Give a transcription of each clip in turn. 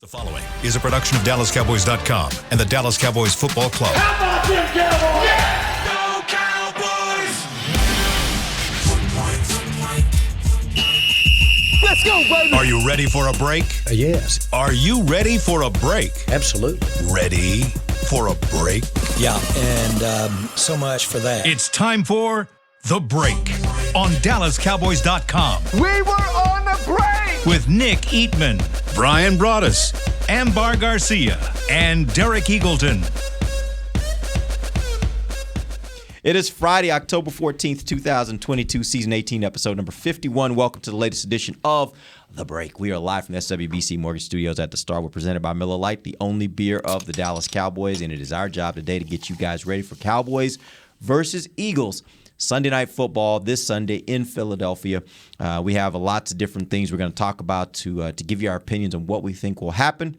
The following is a production of DallasCowboys.com and the Dallas Cowboys Football Club. How about them Cowboys? Yeah! Go Cowboys! Let's go, baby! Are you ready for a break? Yes, Are you ready for a break? absolutely. Ready for a break? Yeah, and so much for that. It's time for The Break on DallasCowboys.com We were on the break! with Nick Eatman, Brian Broaddus, Ambar Garcia, and Derek Eagleton. It is Friday, October 14th, 2022, Season 18, Episode number 51. Welcome to the latest edition of The Break. We are live from the SWBC Mortgage Studios at the Star. We're presented by Miller Lite, the only beer of the Dallas Cowboys, and it is our job today to get you guys ready for Cowboys versus Eagles. Sunday Night Football this Sunday in Philadelphia. We have lots of different things we're going to talk about to give you our opinions on what we think will happen.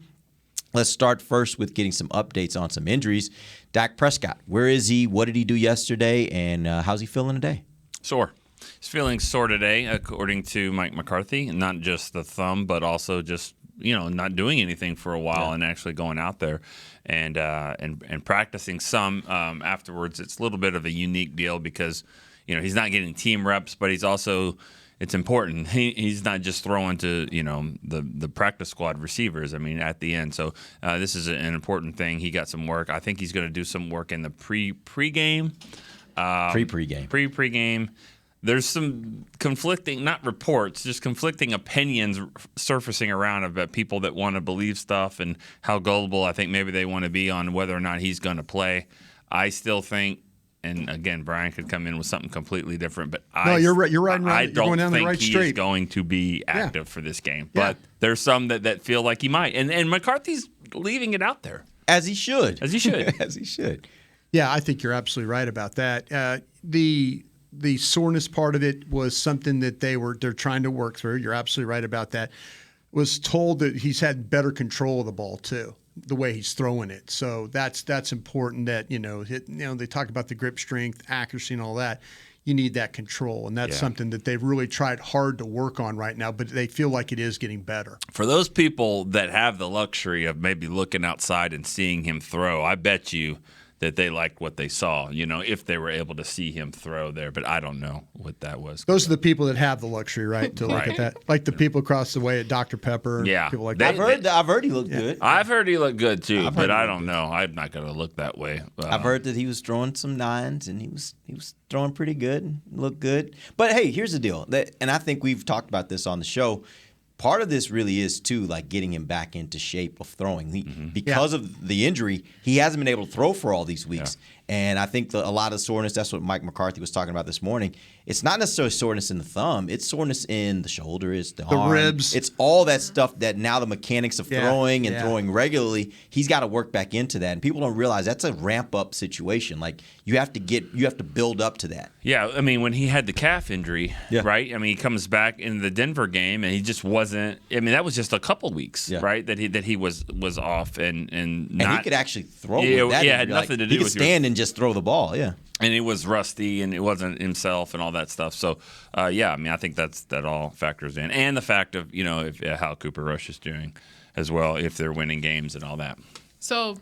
Let's start first with getting some updates on some injuries. Dak Prescott, where is he? What did he do yesterday? And how's he feeling today? Sore. He's feeling sore today, according to Mike McCarthy. Not just the thumb, but also just not doing anything for a while and actually going out there and practicing some afterwards. It's a little bit of a unique deal because he's not getting team reps, but he's also. It's important. He's not just throwing to the practice squad receivers. I mean, at the end. So this is an important thing. He got some work. I think he's going to do some work in the pregame. Pre-pregame. There's some conflicting, not reports, just conflicting opinions surfacing around about people that want to believe stuff and how gullible I think maybe they want to be on whether or not he's going to play. I still think. And again, Brian could come in with something completely different, but you're right. You're right. I You're don't going down think the right he's street. going to be active for this game. Yeah. But there's some that feel like he might, and McCarthy's leaving it out there As he should. as he should. As he should. Yeah, I think you're absolutely right about that. The soreness part of it was something that they're trying to work through. You're absolutely right about that. Was told that he's had better control of the ball too, the way he's throwing it. So that's important. That they talk about the grip strength, accuracy, and all that. You need that control, and that's something that they've really tried hard to work on right now. But they feel like it is getting better. For those people that have the luxury of maybe looking outside and seeing him throw, I bet you that they liked what they saw, if they were able to see him throw there. But I don't know what that was. Those are the people that have the luxury, right, to look Right. at that. Like the people across the way at Dr. Pepper. And Yeah. people like They- that. I've heard he looked good. I've heard he looked good too, I've heard but he I looked don't know. I'm not going to look that way. I've heard that he was throwing some nines, and he was throwing pretty good, and looked good. But hey, here's the deal, and I think we've talked about this on the show. Part of this really is too like getting him back into shape of throwing. Because of the injury, he hasn't been able to throw for all these weeks. And I think a lot of soreness, that's what Mike McCarthy was talking about this morning. It's not necessarily soreness in the thumb. It's soreness in the shoulder. It's the arm. Ribs. It's all that stuff that now the mechanics of throwing and Yeah. throwing regularly, he's got to work back into that. And people don't realize that's a ramp-up situation. Like you have to build up to that. Yeah, I mean, when he had the calf injury, Yeah. right? I mean, he comes back in the Denver game, and he just wasn't. I mean, that was just a couple weeks, right? That he was off and not. And he could actually throw. Yeah, with that yeah, it had injury. nothing to do He could with your- stand and just throw the ball. Yeah. and he was rusty, and it wasn't himself, and all that stuff. So, I mean, I think that all factors in, and the fact of if how Cooper Rush is doing as well, if they're winning games and all that. So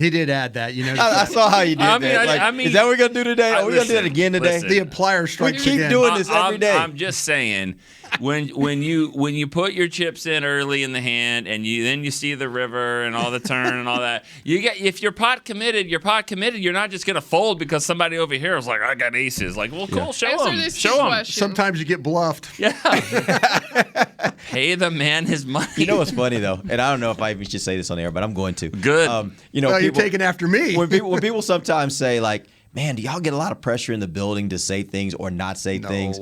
He did add that. I saw how you did I mean, that. I mean- is that what we're gonna do today? Are we gonna do that Listen, again today? listen. The implier strikes keep again. doing this every day. I'm just saying, when you put your chips in early in the hand, and then you see the river and all the turn and all that, if you're pot committed, you're pot committed. You're not just gonna fold because somebody over here is like, I got aces. Like, well, cool, show answer them, this show them. question. Sometimes you get bluffed. Yeah. Pay the man his money. You know what's funny though, and I don't know if I even should say this on air, but I'm going to. Good. Well, people, you're taking after me. when people sometimes say like, "Man, do y'all get a lot of pressure in the building to say things or not say things?"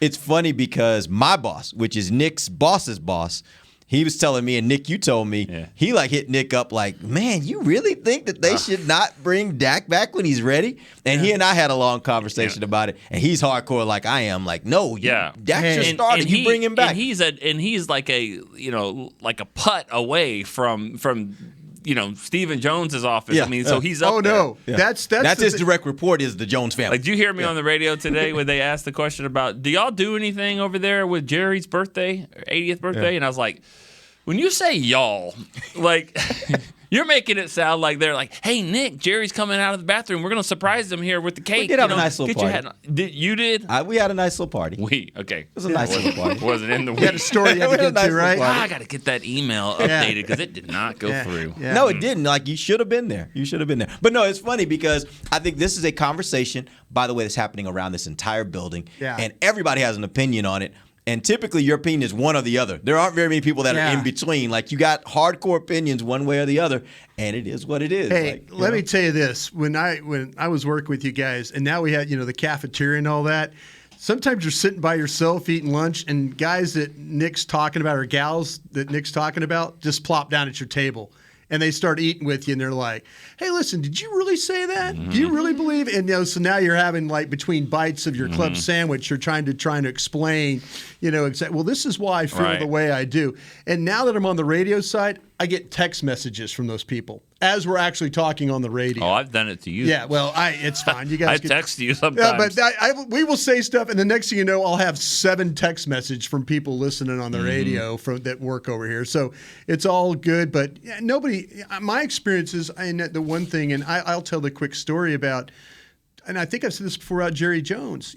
It's funny because my boss, which is Nick's boss's boss, he was telling me, and Nick, you told me, he like hit Nick up like, "Man, you really think that they should not bring Dak back when he's ready?" And he and I had a long conversation about it, and he's hardcore like I am. Like, no, Dak's your starter. You bring him back. And he's like a like a putt away from Stephen Jones's office. I mean, so he's up there. No. That's his direct report is the Jones family. Like, did you hear me on the radio today when they asked the question about, do y'all do anything over there with Jerry's birthday, 80th birthday? And I was like, when you say y'all, like you're making it sound like they're like, hey, Nick, Jerry's coming out of the bathroom. We're going to surprise him here with the cake. We did have a nice little party. You did? We had a nice little party. Okay. It was a nice little party. Wasn't in the You had a story you had to get to, right? I got to get that email updated because it did not go through. Yeah. No, it didn't. Like, you should have been there. You should have been there. But no, it's funny because I think this is a conversation, by the way, that's happening around this entire building. Yeah. And everybody has an opinion on it. And typically your opinion is one or the other. There aren't very many people that are in between. Like, you got hardcore opinions one way or the other, and it is what it is. Hey, like, let me tell you this. When I was working with you guys, and now we had, the cafeteria and all that, sometimes you're sitting by yourself eating lunch, and guys that Nick's talking about or gals that Nick's talking about just plop down at your table. And they start eating with you, and they're like, hey, listen, did you really say that? Do you really believe? And so now you're having, like, between bites of your club sandwich, you're trying to explain, well, this is why I feel the way I do. And now that I'm on the radio side, I get text messages from those people as we're actually talking on the radio. Oh, I've done it to you. Yeah, well, it's fine. You guys I text you sometimes. Yeah, but we will say stuff, and the next thing you know, I'll have 7 text messages from people listening on the radio that work over here. So it's all good, but my experiences, and the one thing, and I'll tell the quick story about, and I think I've said this before about Jerry Jones,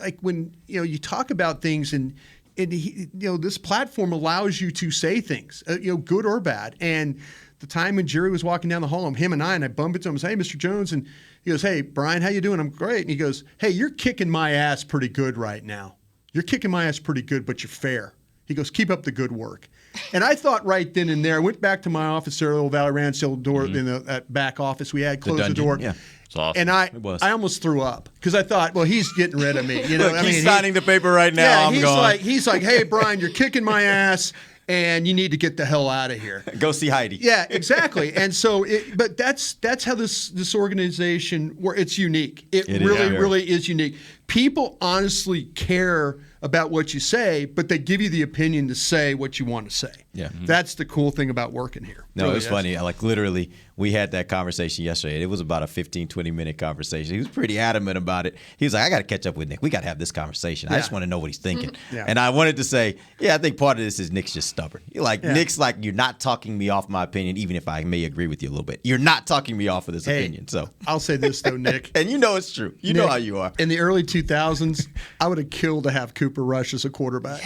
like when, you talk about things and this platform allows you to say things, good or bad. And the time when Jerry was walking down the hall, him and I bumped into him and said, hey, Mr. Jones. And he goes, hey, Brian, how you doing? I'm great. And he goes, hey, you're kicking my ass pretty good right now. You're kicking my ass pretty good, but you're fair. He goes, keep up the good work. And I thought right then and there, I went back to my office there, Old Valley Ranch, the door in that back office we had, closed the door. Yeah. It's awesome. And I almost threw up because I thought, well, he's getting rid of me. Look, he's signing the paper right now. Yeah, I'm gone. He's like, hey, Brian, you're kicking my ass, and you need to get the hell out of here. Go see Heidi. Yeah, exactly. And so, but that's how this organization, where it's unique. It really is unique. People honestly care about what you say, but they give you the opinion to say what you want to say. Yeah. That's the cool thing about working here. No, Really it was is. funny. Like, literally, we had that conversation yesterday. It was about a 15, 20-minute conversation. He was pretty adamant about it. He was like, I got to catch up with Nick. We got to have this conversation. I just want to know what he's thinking. Yeah. And I wanted to say, I think part of this is Nick's just stubborn. Nick's like, you're not talking me off my opinion, even if I may agree with you a little bit. You're not talking me off of this opinion. So I'll say this, though, Nick. And you know it's true. You know Nick, how you are. In the early 2000s, I would have killed to have Cooper Rush as a quarterback.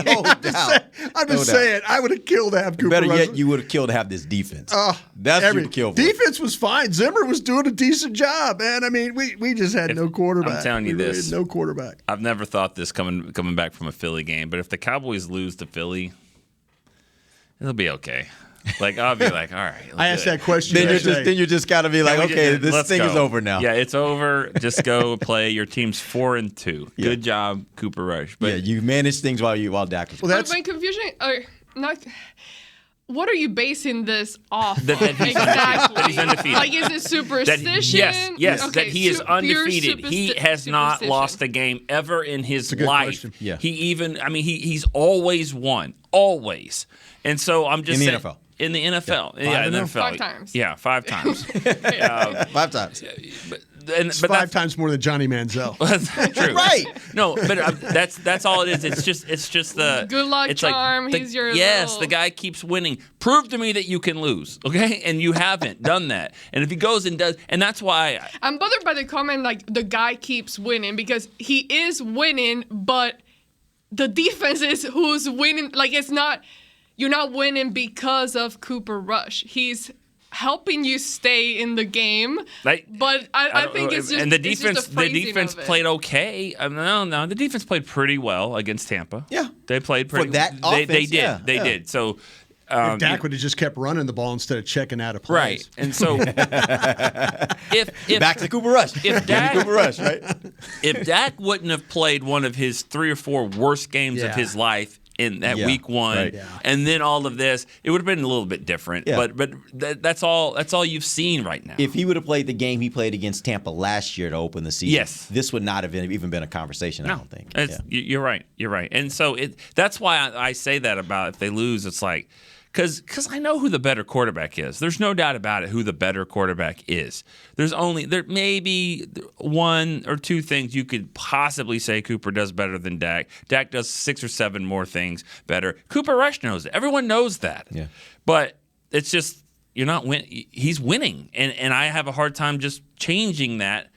No doubt. I'm just saying, I would have killed to have Cooper Better Rush. yet, you would have killed to have this defense. That's what you would kill for. Defense was fine. Zimmer was doing a decent job, man. I mean, we just had no quarterback. I'm telling you We really this. had no quarterback. I've never thought this coming back from a Philly game, but if the Cowboys lose to Philly, it'll be okay. Like, I'll be like, all right. I asked that question. Then you just got to be like, okay, this let's thing go. is over now. Yeah, it's over. Just go play. Your team's 4-2. Yeah. Good job, Cooper Rush. But you manage things while Dak was. Well, that's my confusion. Not. What are you basing this off? That of? he's Exactly. that he's undefeated. Like, is it superstition? Yes, Okay, that he is pure undefeated. He has not superstition. lost a game ever in his good life. question. Yeah. He's always won. Always. And so I'm just In the saying. NFL. In the NFL. Yeah, in the NFL. 5 times. Yeah, 5 times. 5 times. it's 5 times more than Johnny Manziel. That's true. Right. No, but that's all it is. It's just the Good luck it's charm. Like He's your yes. little- The guy keeps winning. Prove to me that you can lose, okay? And you haven't done that. And if he goes and does, and that's why I'm bothered by the comment like the guy keeps winning because he is winning, but the defense is who's winning. Like, it's not. You're not winning because of Cooper Rush. He's helping you stay in the game. But I think it's just and the it's defense. just the phrasing defense of it. played okay. No, the defense played pretty well against Tampa. Yeah. They played pretty. For that they offense, did. They did. So. If Dak would have just kept running the ball instead of checking out of plays. Right, and so if Back to Cooper Rush. If Dak, Cooper Rush, right? if Dak wouldn't have played one of his 3 or 4 worst games of his life in that week 1, right. and then all of this, it would have been a little bit different. Yeah. But that's all you've seen right now. If he would have played the game he played against Tampa last year to open the season, Yes. this would not have even been a conversation, I don't think. You're right. You're right. And so that's why I say that about if they lose, it's like, Because I know who the better quarterback is. There's no doubt about it who the better quarterback is. There may be one or two things you could possibly say Cooper does better than Dak. Dak does 6 or 7 more things better. Cooper Rush knows it. Everyone knows that. Yeah. But it's just you're not he's winning, and I have a hard time just changing that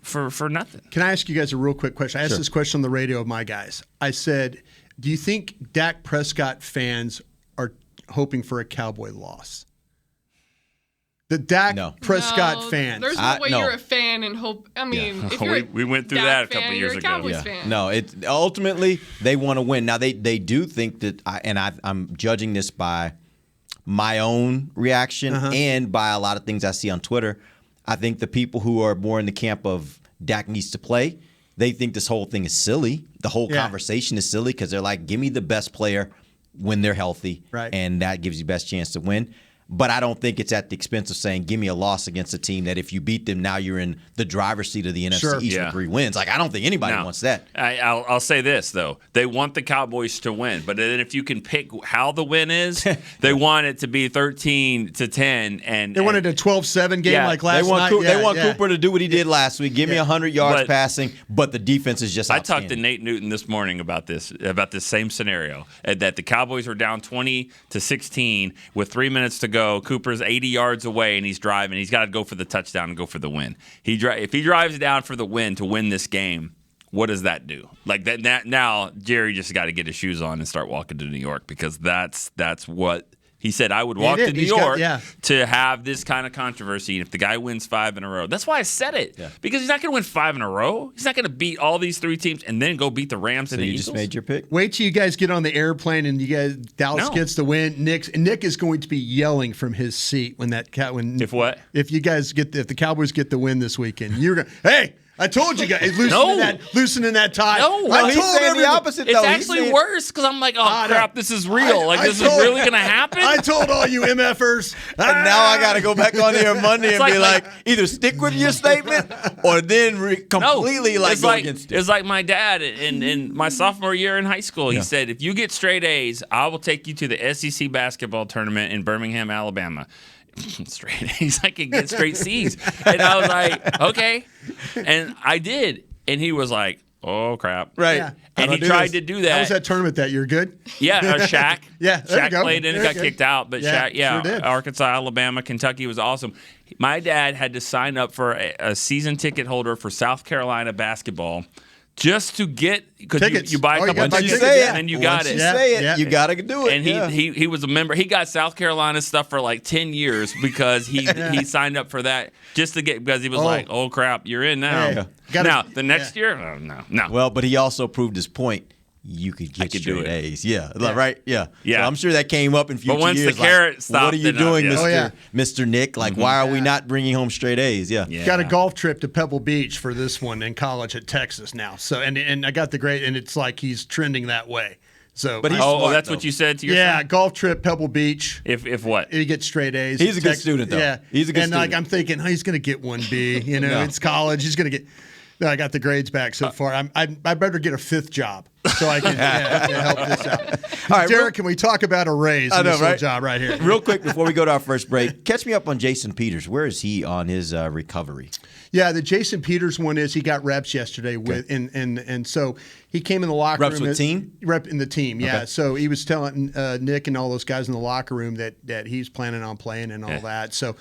for nothing. Can I ask you guys a real quick question? I asked this question on the radio of my guys. I said, do you think Dak Prescott fans are hoping for a Cowboy loss? The Dak Prescott fans. There's no way you're a fan and hope. I mean, if you're we went through Dak that a couple fan, years you're ago. a Cowboys fan. No, ultimately they want to win. Now they do think that, I'm judging this by my own reaction and by a lot of things I see on Twitter. I think the people who are more in the camp of Dak needs to play, they think this whole thing is silly. The whole conversation is silly because they're like, give me the best player when they're healthy, right, and that gives you best chance to win. But I don't think it's at the expense of saying, give me a loss against a team that if you beat them, now you're in the driver's seat of the NFC East with 3 wins. Like, I don't think anybody wants that. I'll say this, though. They want the Cowboys to win. But then if you can pick how the win is, they want it to be 13-10. And they wanted a 12-7 game like last night. They want Cooper to do what he did last week. Give me 100 yards passing, but the defense is just outstanding. I talked to Nate Newton this morning about this same scenario, that the Cowboys were down 20-16 with 3 minutes to go. Cooper's 80 yards away, and he's driving. He's got to go for the touchdown and go for the win. If he drives down for the win to win this game, what does that do? Like that now, Jerry just got to get his shoes on and start walking to New York, because that's what he said. I would walk to New York to have this kind of controversy. And if the guy wins 5 in a row, that's why I said it. Yeah. Because he's not going to win 5 in a row. He's not going to beat all these 3 teams and then go beat the Rams and the Eagles. So you just made your pick? Wait till you guys get on the airplane and Dallas gets the win. Nick is going to be yelling from his seat when if the Cowboys get the win this weekend. You're going, hey, I told you guys, loosening that tie. No, he's saying the opposite. It's actually worse, because I'm like, crap, this is real. This is really going to happen? I told all you MFers. And now I got to go back on here Monday and be like, either stick with your statement or then completely go against it. It's like my dad in my sophomore year in high school. He said, if you get straight A's, I will take you to the SEC basketball tournament in Birmingham, Alabama. Straight A's, I can get straight C's. And I was like, okay. And I did. And he was like, oh, crap. Right. Yeah. And he tried to do that. How was that tournament that year? Good? Yeah, Shaq. Shaq played in and got kicked out. But Shaq, sure did. Arkansas, Alabama, Kentucky was awesome. My dad had to sign up for a season ticket holder for South Carolina basketball just to get, because you buy a couple tickets and then you got it. Once you say it, you got to do it. And he was a member. He got South Carolina stuff for like 10 years because he signed up for that just to get, because he was like, oh crap, you're in now. Now the next year, no. Well, but he also proved his point. You could get straight A's. Right? Yeah. So I'm sure that came up in future years. But once the carrot stopped, what are you doing, Mr. Nick? Like, why are we not bringing home straight A's? Got a golf trip to Pebble Beach for this one in college at Texas now. So and I got the grade, and it's like he's trending that way. So, but he's smart, that's what you said to your son? Golf trip, Pebble Beach. If what? He gets straight A's. He's a good student, though. Yeah, he's a good student. And I'm thinking, he's going to get 1B. It's college. He's going to get. No, I got the grades back so far. I better get a 5th job so I can help this out. All right, Derek, can we talk about a raise in this little job right here? Real quick before we go to our first break, catch me up on Jason Peters. Where is he on his recovery? Yeah, the Jason Peters one is he got reps yesterday with and so he came in the locker room. Reps with team? Rep in the team, yeah. Okay. So he was telling Nick and all those guys in the locker room that he's planning on playing and all that. So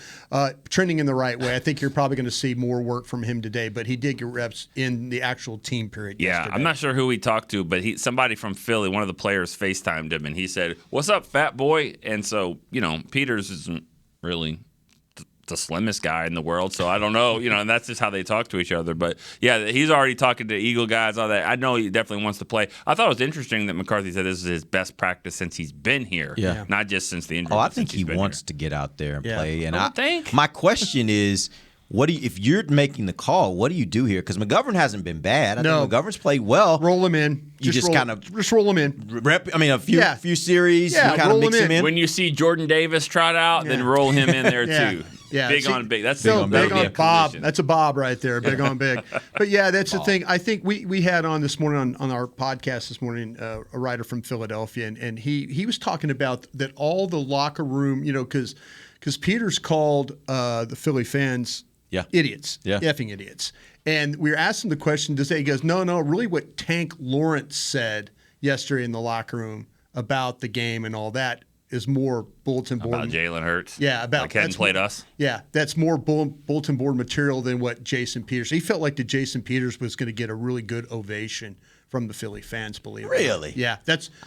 trending in the right way. I think you're probably going to see more work from him today, but he did get reps in the actual team period yesterday. I'm not sure who he talked to, but somebody from Philly, one of the players FaceTimed him, and he said, "What's up, fat boy?" And so, Peters isn't really the slimmest guy in the world, so I don't know, and that's just how they talk to each other. But yeah, he's already talking to Eagle guys, all that. I know he definitely wants to play. I thought it was interesting that McCarthy said this is his best practice since he's been here, not just since the injury. I think he wants to get out there and play. And I think my question is, if you're making the call, what do you do here? Because McGovern hasn't been bad. I think McGovern's played well. Roll him in. Just roll him in. A few series. You kind of mix him in. When you see Jordan Davis trot out, then roll him in there too. Yeah, Big see, on big. That's no, big big on on Bob. collision. That's a Bob right there. Big on big. But yeah, that's the thing. I think we had on this morning on our podcast this morning a writer from Philadelphia, and he was talking about that all the locker room, because Peters called the Philly fans idiots, effing idiots, and we were asking the question, he goes, no, really what Tank Lawrence said yesterday in the locker room about the game and all that is more bulletin board. About Jalen Hurts? Yeah, about like hadn't played us? Yeah, that's more bulletin board material than what Jason Peters. He felt like the Jason Peters was going to get a really good ovation from the Philly fans, believe it. Really? Yeah,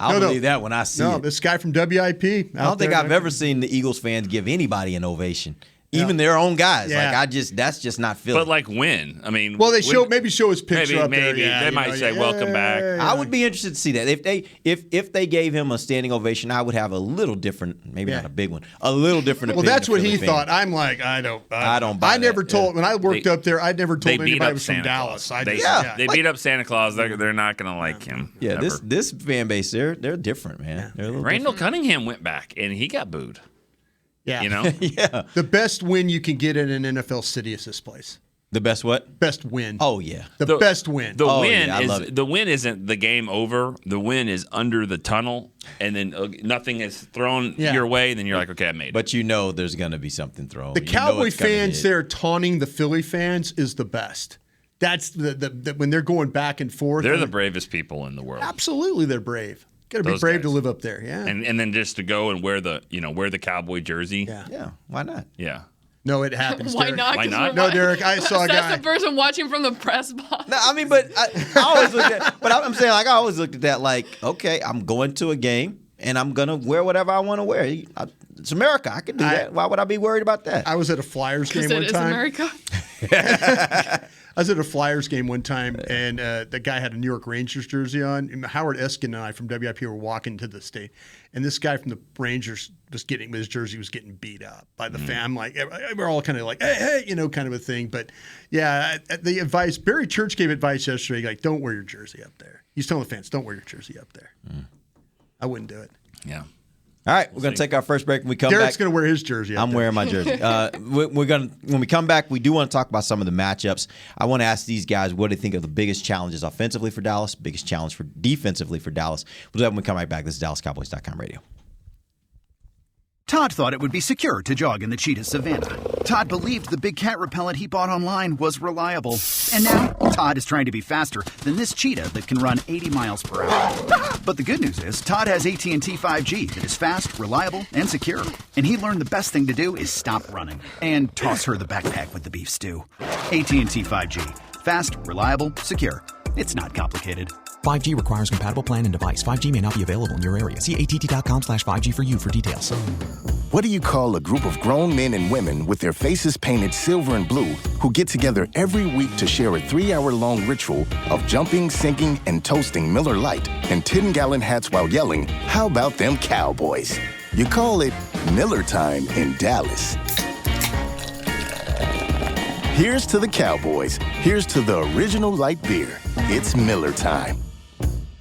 I'll believe that when I see it. This guy from WIP. I don't think I've ever seen the Eagles fans give anybody an ovation. Even their own guys. Yeah. That's just not Philly. But like when? I mean, well, they maybe show his picture up there. Maybe Yeah, they might say welcome back. I would be interested to see that. If they gave him a standing ovation, I would have a little different, maybe not a big one, a little different opinion. Well, that's what he fan. thought. I'm like, I don't buy I never that. told when I worked up there. I never told They beat anybody up was from Santa Dallas. Claus. They beat up Santa Claus. They're not going to like him. Yeah, ever. this fan base, they're different, man. They're a little Randall Cunningham went back and he got booed. Yeah. You know? Yeah. The best win you can get in an NFL city is this place. The best what? Best win. Oh, yeah. The best win. The Oh, win yeah, I love is it. the win isn't the game over. The win is under the tunnel, and then nothing is thrown your way. Then you're like, okay, I made it. But there's going to be something thrown. The Cowboy fans there taunting the Philly fans is the best. That's the when they're going back and forth. They're the bravest people in the world. Absolutely, they're brave. Got to be Those brave guys. to live up there. Yeah. And then just to go and wear the Cowboy jersey. Yeah, why not? Yeah. No, it happens. Why Derek. not? Why 'Cause not? No, Derek, I saw a guy. That's the person watching from the press box. No, I mean, but I always looked at. But I'm saying, I always looked at that like, okay, I'm going to a game and I'm gonna wear whatever I want to wear. It's America. I can do that. Why would I be worried about that? I was at a Flyers game one It is time. America. I was at a Flyers game one time, and the guy had a New York Rangers jersey on. And Howard Eskin and I from WIP were walking to the state, and this guy from the Rangers his jersey was getting beat up by the fan. I'm like, we're all kind of like, hey, kind of a thing. But yeah, the advice, Barry Church gave advice yesterday, like, don't wear your jersey up there. He's telling the fans, don't wear your jersey up there. I wouldn't do it. Yeah. All right, we're going to take our first break. When we come Derek's back, going to wear his jersey. I'm wearing my jersey. We're going to when we come back, we do want to talk about some of the matchups. I want to ask these guys what they think of the biggest challenges offensively for Dallas, biggest challenge for defensively for Dallas. We'll do that when we come right back. This is DallasCowboys.com radio. Todd thought it would be secure to jog in the cheetah savanna. Todd believed the big cat repellent he bought online was reliable. And now, Todd is trying to be faster than this cheetah that can run 80 miles per hour. But the good news is, Todd has AT&T 5G that is fast, reliable, and secure. And he learned the best thing to do is stop running and toss her the backpack with the beef stew. AT&T 5G. Fast, reliable, secure. It's not complicated. 5G requires compatible plan and device. 5G may not be available in your area. See att.com/5G for you for details. What do you call a group of grown men and women with their faces painted silver and blue who get together every week to share a 3-hour-long ritual of jumping, singing, and toasting Miller Lite in 10-gallon hats while yelling, "How about them Cowboys?" You call it Miller Time in Dallas. Here's to the Cowboys. Here's to the original light beer. It's Miller Time.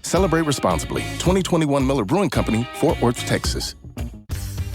Celebrate responsibly. 2021 Miller Brewing Company, Fort Worth, Texas.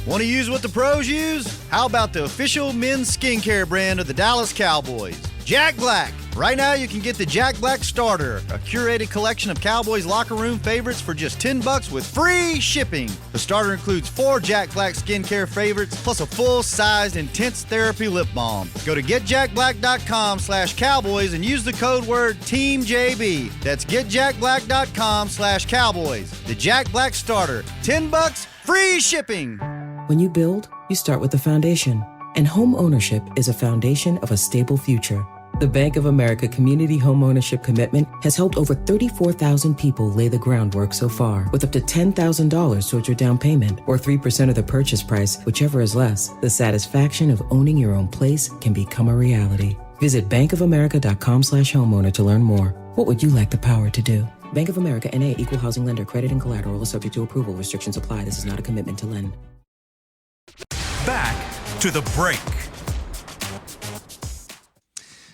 Want to use what the pros use? How about the official men's skincare brand of the Dallas Cowboys, Jack Black? Right now, you can get the Jack Black Starter, a curated collection of Cowboys locker room favorites for just $10 with free shipping. The starter includes 4 Jack Black skincare favorites, plus a full-sized intense therapy lip balm. Go to getjackblack.com/Cowboys and use the code word TEAMJB. That's getjackblack.com/Cowboys. The Jack Black Starter, $10, free shipping. When you build, you start with the foundation. And home ownership is a foundation of a stable future. The Bank of America Community Homeownership Commitment has helped over 34,000 people lay the groundwork so far, with up to $10,000 towards your down payment or 3% of the purchase price, whichever is less. The satisfaction of owning your own place can become a reality. Visit bankofamerica.com/homeowner to learn more. What would you like the power to do? Bank of America NA, Equal Housing Lender. Credit and collateral is subject to approval. Restrictions apply. This is not a commitment to lend. Back to the break.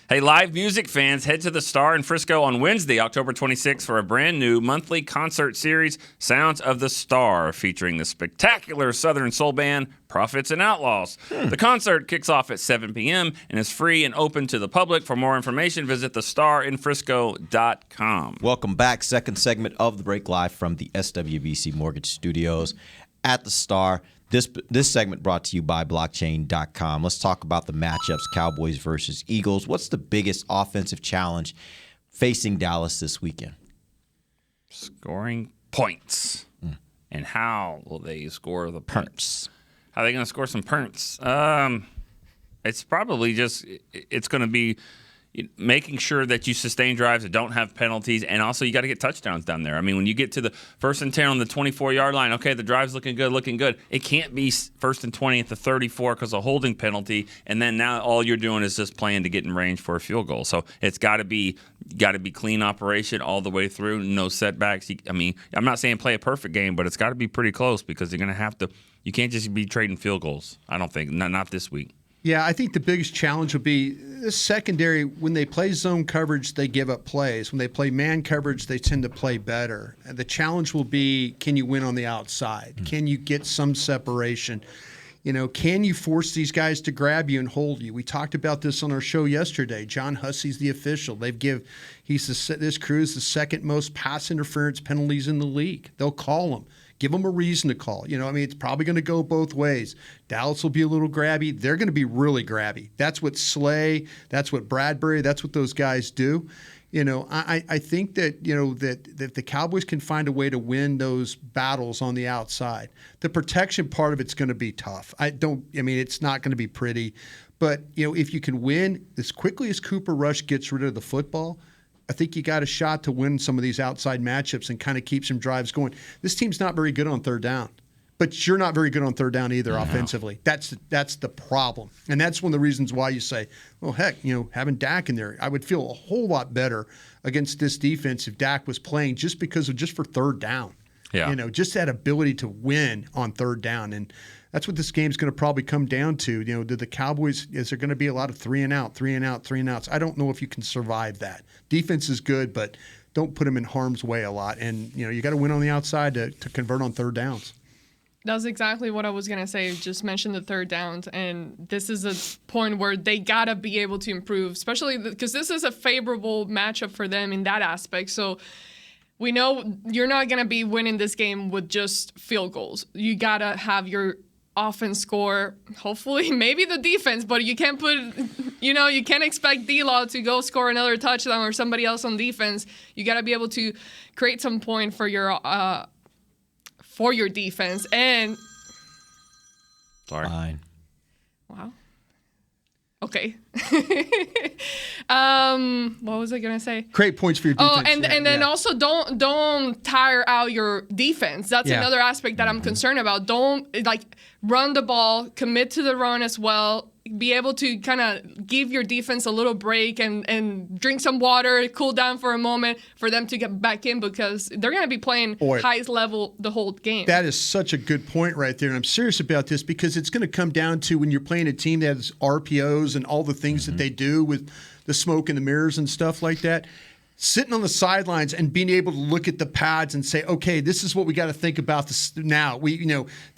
Hey, live music fans, head to the Star in Frisco on Wednesday, October 26th for a brand new monthly concert series, Sounds of the Star, featuring the spectacular Southern soul band Prophets and Outlaws. The concert kicks off at 7 p.m. and is free and open to the public. For more information, visit thestarinfrisco.com. Welcome back. Second segment of The Break, live from the SWBC Mortgage Studios at the Star. This segment brought to you by blockchain.com. Let's talk about the matchups, Cowboys versus Eagles. What's the biggest offensive challenge facing Dallas this weekend? Scoring points. And how will they score the points? How are they going to score some points? It's probably it's going to be making sure that you sustain drives that don't have penalties, and also you got to get touchdowns down there. I mean, when you get to the 1st and 10 on the 24-yard line, okay, the drive's looking good. It can't be 1st and 20 at the 34 because of a holding penalty, and then now all you're doing is just playing to get in range for a field goal. So it's got to be clean operation all the way through, no setbacks. I mean, I'm not saying play a perfect game, but it's got to be pretty close because you're going to have to. You can't just be trading field goals. I don't think not this week. Yeah, I think the biggest challenge will be the secondary. When they play zone coverage, they give up plays. When they play man coverage, they tend to play better. And the challenge will be, can you win on the outside? Can you get some separation? Can you force these guys to grab you and hold you? We talked about this on our show yesterday. John Hussey's the official. This crew is the second most pass interference penalties in the league. They'll call them. Give them a reason to call. It's probably going to go both ways. Dallas will be a little grabby. They're going to be really grabby. That's what Slay, that's what Bradbury, that's what those guys do. I think that that the Cowboys can find a way to win those battles on the outside. The protection part of it's going to be tough. It's not going to be pretty. But, if you can win as quickly as Cooper Rush gets rid of the football, I think you got a shot to win some of these outside matchups and kind of keep some drives going. This team's not very good on third down, but you're not very good on third down either offensively. That's the problem, and that's one of the reasons why you say, well, heck, having Dak in there, I would feel a whole lot better against this defense if Dak was playing just for third down. Yeah. Just that ability to win on third down, and that's what this game's going to probably come down to. Do the Cowboys, is there going to be a lot of three and outs? I don't know if you can survive that. Defense is good, but don't put them in harm's way a lot. And, you got to win on the outside to convert on third downs. That's exactly what I was going to say. Just mention the third downs. And this is a point where they got to be able to improve, especially because this is a favorable matchup for them in that aspect. So we know you're not going to be winning this game with just field goals. You got to have your offense score, hopefully maybe the defense, but you can't you can't expect D-Law to go score another touchdown or somebody else on defense. You got to be able to create some point for your defense. And sorry. Fine. Wow. Okay. What was I gonna say? Create points for your defense. And then also don't tire out your defense. That's another aspect that I'm concerned about. Don't run the ball, commit to the run as well. Be able to kind of give your defense a little break and drink some water, cool down for a moment for them to get back in because they're going to be playing highest level the whole game. That is such a good point right there. And I'm serious about this because it's going to come down to when you're playing a team that has RPOs and all the things that they do with the smoke and the mirrors and stuff like that. Sitting on the sidelines and being able to look at the pads and say, okay, this is what we got to think about this now.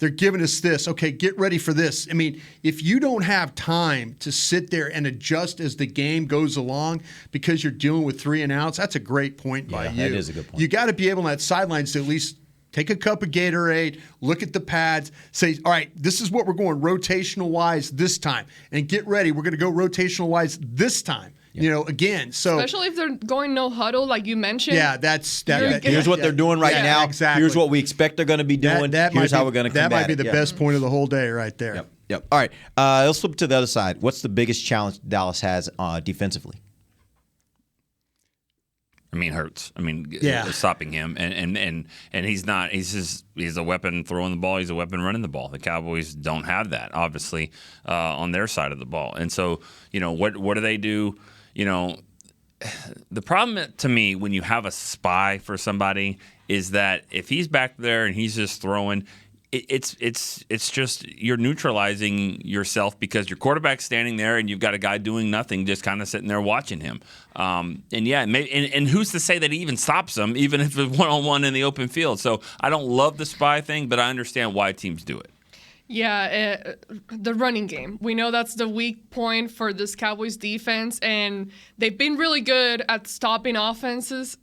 They're giving us this. Okay, get ready for this. I mean, if you don't have time to sit there and adjust as the game goes along because you're dealing with three and outs, that's a great point by you. That is a good point. You got to be able on that sidelines to at least take a cup of Gatorade, look at the pads, say, all right, this is what we're going rotational-wise this time. And get ready, we're going to go rotational-wise this time. Again, so especially if they're going no huddle, like you mentioned. Yeah, here's what they're doing right now. Exactly. Here's what we expect they're going to be doing. Here's how we're going to combat it. That might be the best point of the whole day right there. Yep. All right, let's flip to the other side. What's the biggest challenge Dallas has defensively? Hurts. Stopping him, and he's not. He's a weapon throwing the ball. He's a weapon running the ball. The Cowboys don't have that, obviously, on their side of the ball. And so, what do they do? The problem to me when you have a spy for somebody is that if he's back there and he's just throwing, it's just you're neutralizing yourself because your quarterback's standing there and you've got a guy doing nothing, just kind of sitting there watching him. And who's to say that he even stops him, even if it's one-on-one in the open field? So I don't love the spy thing, but I understand why teams do it. Yeah, the running game. We know that's the weak point for this Cowboys defense, and they've been really good at stopping offenses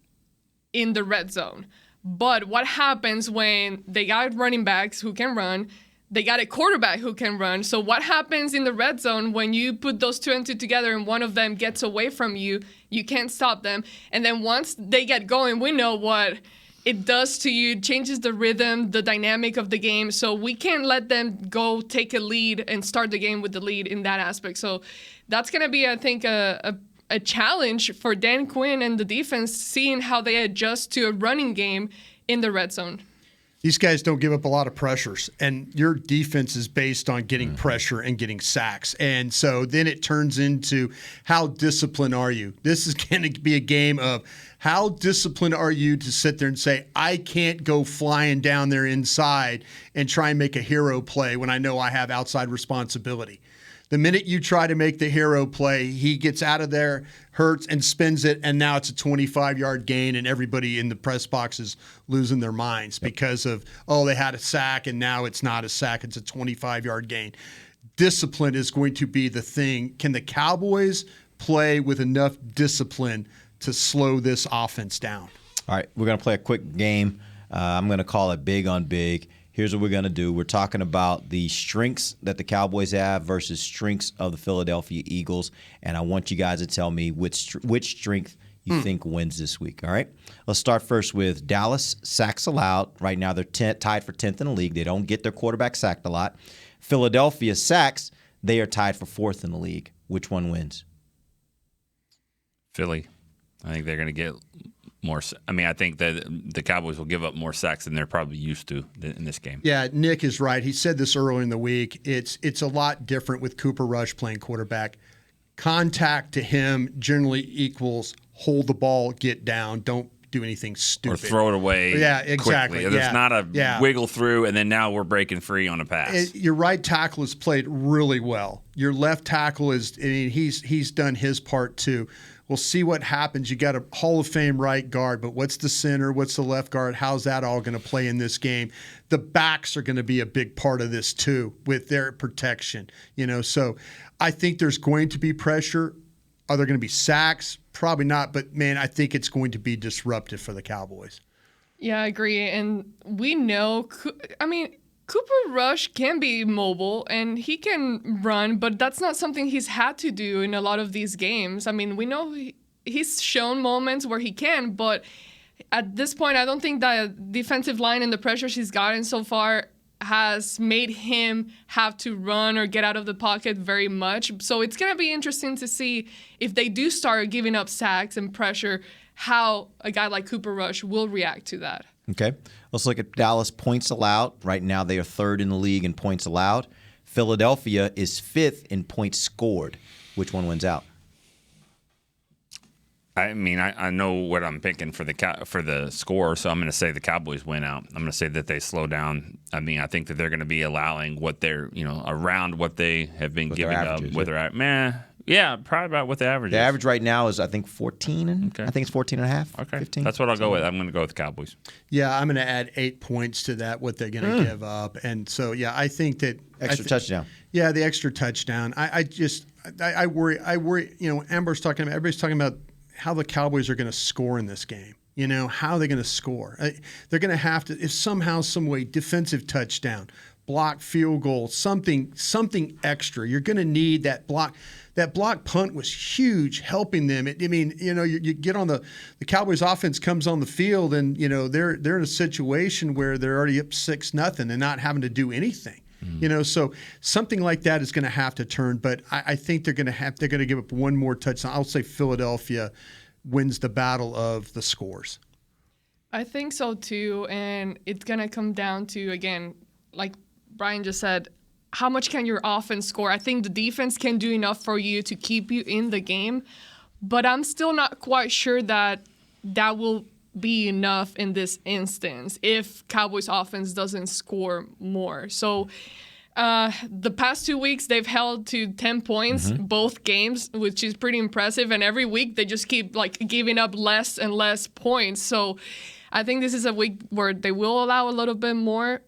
in the red zone. But what happens when they got running backs who can run, they got a quarterback who can run? So what happens in the red zone when you put those two and two together and one of them gets away from you, you can't stop them. And then once they get going, we know what it does to you, changes the rhythm, the dynamic of the game. So we can't let them go take a lead and start the game with the lead in that aspect. So that's going to be, I think, a challenge for Dan Quinn and the defense, seeing how they adjust to a running game in the red zone. These guys don't give up a lot of pressures, and your defense is based on getting pressure and getting sacks. And so then it turns into how disciplined are you? This is going to be a game of how disciplined are you to sit there and say, I can't go flying down there inside and try and make a hero play when I know I have outside responsibility. The minute you try to make the hero play, he gets out of there, hurts, and spins it, and now it's a 25-yard gain, and everybody in the press box is losing their minds because of, they had a sack, and now it's not a sack, it's a 25-yard gain. Discipline is going to be the thing. Can the Cowboys play with enough discipline to slow this offense down? All right, we're going to play a quick game. I'm going to call it big on big. Here's what we're going to do. We're talking about the strengths that the Cowboys have versus strengths of the Philadelphia Eagles, and I want you guys to tell me which strength you think wins this week, all right? Let's start first with Dallas sacks allowed. Right now they're tied for 10th in the league. They don't get their quarterback sacked a lot. Philadelphia sacks, they are tied for 4th in the league. Which one wins? Philly. I think they're going to get more. I mean, I think that the Cowboys will give up more sacks than they're probably used to in this game. Yeah, Nick is right. He said this earlier in the week. It's a lot different with Cooper Rush playing quarterback. Contact to him generally equals hold the ball, get down, don't do anything stupid. Or throw it away. Yeah, exactly. Quickly. There's not a wiggle through, and then now we're breaking free on a pass. Your right tackle has played really well. Your left tackle he's done his part too. We'll see what happens. You got a Hall of Fame right guard, but what's the center? What's the left guard? How's that all going to play in this game? The backs are going to be a big part of this too with their protection. So I think there's going to be pressure. Are there going to be sacks? Probably not, but man, I think it's going to be disruptive for the Cowboys. Yeah, I agree. And we know, Cooper Rush can be mobile and he can run, but that's not something he's had to do in a lot of these games. I mean, we know he's shown moments where he can, but at this point, I don't think that defensive line and the pressures he's gotten so far has made him have to run or get out of the pocket very much. So it's going to be interesting to see if they do start giving up sacks and pressure, how a guy like Cooper Rush will react to that. Okay, let's look at Dallas points allowed. Right now they are 3rd in the league in points allowed. Philadelphia is 5th in points scored. Which one wins out? I mean, I know what I'm picking for the score, so I'm going to say the Cowboys win out. I'm going to say that they slow down. I mean, I think that they're going to be allowing what they're, around what they have been giving up. Yeah, probably about what the average is. The average right now is, I think, 14. Okay. I think it's 14 and a half. Okay. 15. That's what I'll go with. I'm going to go with the Cowboys. Yeah, I'm going to add 8 points to that, what they're going to give up. And so, yeah, I think that touchdown. Yeah, the extra touchdown. I worry. Amber's talking about, everybody's talking about how the Cowboys are going to score in this game. How are they going to score? They're going to have to, if somehow, some way, defensive touchdown, block field goal, something extra. You're going to need that block. That block punt was huge, helping them. You get on the Cowboys offense comes on the field, and they're in a situation where they're already up 6-0 and not having to do anything. So something like that is going to have to turn. But I think they're going to give up one more touchdown. I'll say Philadelphia wins the battle of the scores. I think so too, and it's going to come down to, again, like Brian just said, how much can your offense score? I think the defense can do enough for you to keep you in the game, but I'm still not quite sure that will be enough in this instance if Cowboys offense doesn't score more. So the past 2 weeks, they've held to 10 points both games, which is pretty impressive. And every week, they just keep giving up less and less points. So I think this is a week where they will allow a little bit more.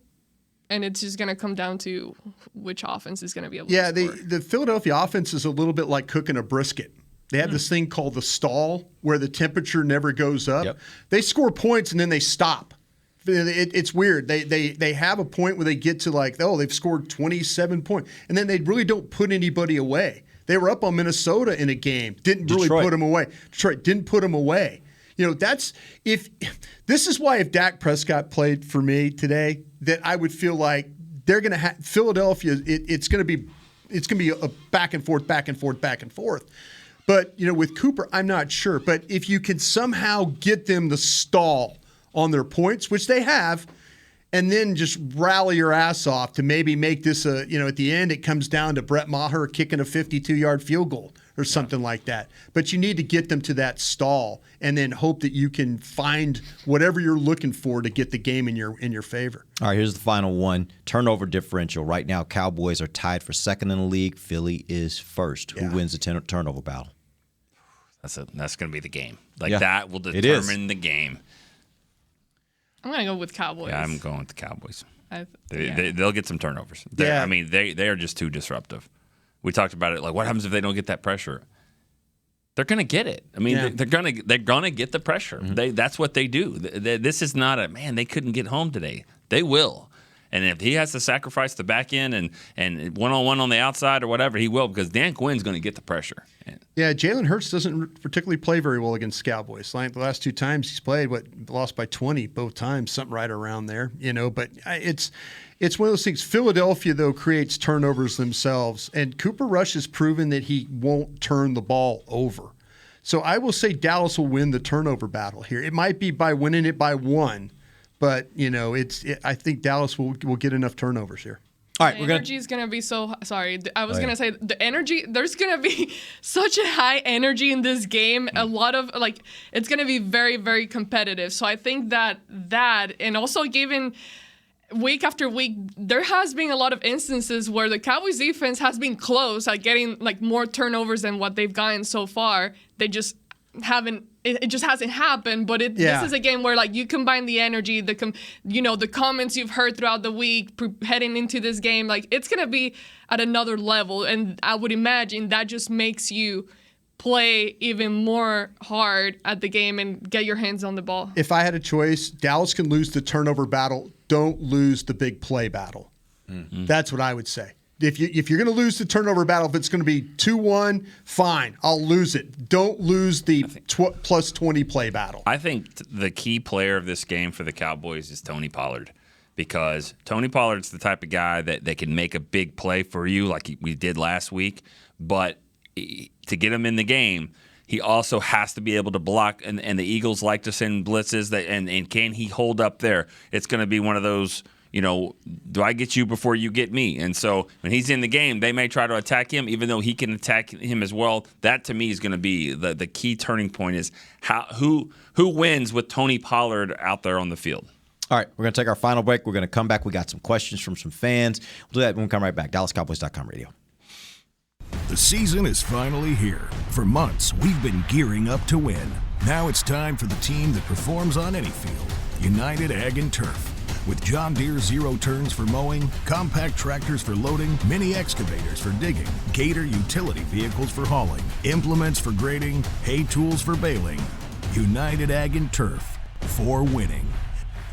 And it's just going to come down to which offense is going to be able to score. The Philadelphia offense is a little bit like cooking a brisket. They have this thing called the stall where the temperature never goes up. Yep. They score points and then they stop. It's weird. They have a point where they get to they've scored 27 points, and then they really don't put anybody away. They were up on Minnesota in a game, didn't really put them away. Detroit didn't put them away. This is why if Dak Prescott played for me today, that I would feel like they're going to have Philadelphia. It's going to be a back and forth. But with Cooper, I'm not sure. But if you can somehow get them to stall on their points, which they have, and then just rally your ass off to maybe make this at the end it comes down to Brett Maher kicking a 52-yard field goal or something like that. But you need to get them to that stall and then hope that you can find whatever you're looking for to get the game in your favor. All right, here's the final one. Turnover differential. Right now, Cowboys are tied for second in the league. Philly is first. Who wins the turnover battle? That's going to be the game. That will determine the game. I'm going to go with Cowboys. Yeah, I'm going with the Cowboys. They'll get some turnovers. I mean, they are just too disruptive. We talked about it. What happens if they don't get that pressure? They're going to get it. I mean, they're going to get the pressure. That's what they do. This is not they couldn't get home today. They will. And if he has to sacrifice the back end and one-on-one on the outside or whatever, he will, because Dan Quinn's going to get the pressure. Yeah, Jalen Hurts doesn't particularly play very well against Cowboys. The last 2 times he's played, lost by 20 both times, something right around there. But it's one of those things. Philadelphia, though, creates turnovers themselves, and Cooper Rush has proven that he won't turn the ball over. So I will say Dallas will win the turnover battle here. It might be by winning it by 1. But, I think Dallas will get enough turnovers here. All right, the energy is going to be so – sorry. I was going to say the energy – there's going to be such a high energy in this game. A lot of – it's going to be very, very competitive. So I think that and also given week after week, there has been a lot of instances where the Cowboys defense has been close at getting more turnovers than what they've gotten so far. They just haven't – it just hasn't happened, but this is a game where you combine the energy, the comments you've heard throughout the week heading into this game, it's gonna be at another level, and I would imagine that just makes you play even more hard at the game and get your hands on the ball. If I had a choice, Dallas can lose the turnover battle. Don't lose the big play battle. Mm-hmm. That's what I would say. If you're going to lose the turnover battle, if it's going to be 2-1, fine, I'll lose it. Don't lose the plus 20 play battle. I think the key player of this game for the Cowboys is Tony Pollard, because Tony Pollard's the type of guy that can make a big play for you like we did last week, but to get him in the game, he also has to be able to block, and the Eagles like to send blitzes, and can he hold up there? It's going to be one of those – do I get you before you get me? And so when he's in the game, they may try to attack him, even though he can attack him as well. That, to me, is going to be the key turning point is who wins with Tony Pollard out there on the field. All right, we're going to take our final break. We're going to come back. We got some questions from some fans. We'll do that when we come right back. DallasCowboys.com radio. The season is finally here. For months, we've been gearing up to win. Now it's time for the team that performs on any field, United Ag and Turf. With John Deere zero turns for mowing, compact tractors for loading, mini excavators for digging, Gator utility vehicles for hauling, implements for grading, hay tools for baling. United Ag and Turf, for winning.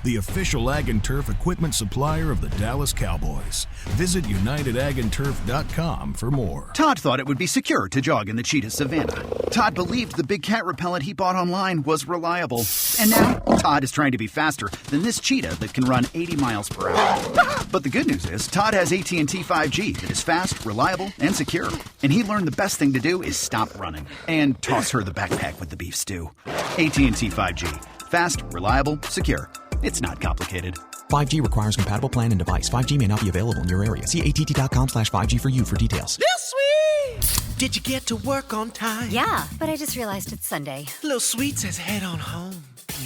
The official Ag and Turf equipment supplier of the Dallas Cowboys. Visit UnitedAgAndTurf.com for more. Todd thought it would be secure to jog in the cheetah savanna. Todd believed the big cat repellent he bought online was reliable. And now, Todd is trying to be faster than this cheetah that can run 80 miles per hour. But the good news is, Todd has AT&T 5G that is fast, reliable, and secure. And he learned the best thing to do is stop running and toss her the backpack with the beef stew. AT&T 5G. Fast, reliable, secure. It's not complicated. 5G requires compatible plan and device. 5G may not be available in your area. See att.com/5G for you for details. This week! Did you get to work on time? Yeah, but I just realized it's Sunday. Little Sweet says head on home.